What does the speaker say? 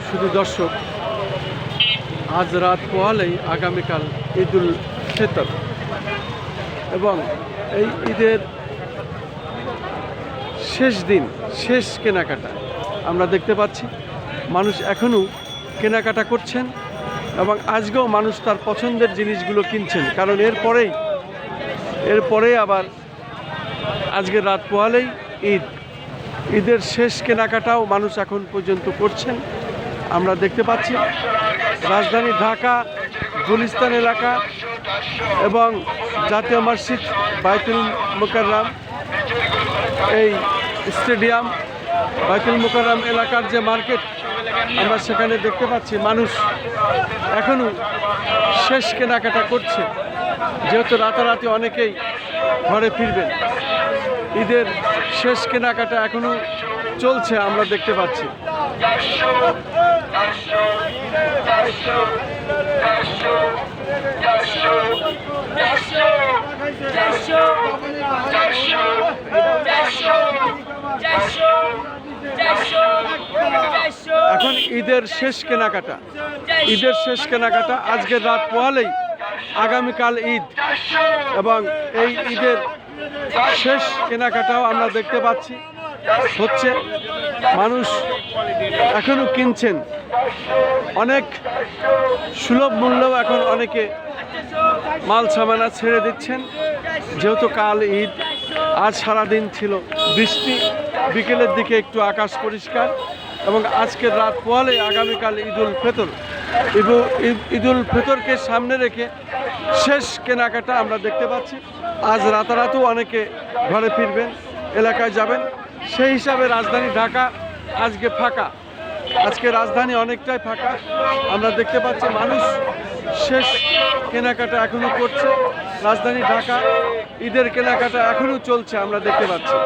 শুধু দর্শক, আজ রাত পোহালেই আগামীকাল ঈদুল ফিতর এবং এই ঈদের শেষ দিন, শেষ কেনাকাটা আমরা দেখতে পাচ্ছি। মানুষ এখনও কেনাকাটা করছেন এবং আজকেও মানুষ তার পছন্দের জিনিসগুলো কিনছেন, কারণ এরপরে আবার আজকের রাত পোহালেই ঈদের শেষ কেনাকাটাও মানুষ এখন পর্যন্ত করছেন আমরা দেখতে পাচ্ছি। রাজধানী ঢাকা, গুলিস্তান এলাকা এবং জাতীয় মসজিদ, বাইতুল মুকাররম, এই স্টেডিয়াম, বাইতুল মুকাররম এলাকার যে মার্কেট আমরা সেখানে দেখতে পাচ্ছি মানুষ এখনও শেষ কেনাকাটা করছে, যেহেতু রাতারাতি অনেকেই ঘরে ফিরবেন। ঈদের শেষ কেনাকাটা এখনও চলছে আমরা দেখতে পাচ্ছি। এখন ঈদের শেষ কেনাকাটা, আজকের রাত পোহালেই আগামীকাল ঈদ এবং এই ঈদের শেষ কেনাকাটাও আমরা দেখতে পাচ্ছি হচ্ছে। মানুষ এখনো কিনছেন, অনেক সুলভ মূল্যেও এখন অনেকে মাল সামানা ছেড়ে দিচ্ছেন, যেহেতু কাল ঈদ। আজ সারাদিন ছিল বৃষ্টি, বিকেলের দিকে একটু আকাশ পরিষ্কার এবং আজকের রাত পোহালে আগামীকাল ঈদুল ফিতরকে সামনে রেখে শেষ কেনাকাটা আমরা দেখতে পাচ্ছি। আজ রাতারাতও অনেকে ঘরে ফিরবেন, এলাকায় যাবেন, সেই হিসাবে রাজধানী ঢাকা আজকে ফাঁকা। আজকে রাজধানী অনেকটাই ফাঁকা আমরা দেখতে পাচ্ছি। মানুষ শেষ কেনাকাটা এখনও করছে। রাজধানী ঢাকা ঈদের কেনাকাটা এখনও চলছে আমরা দেখতে পাচ্ছি।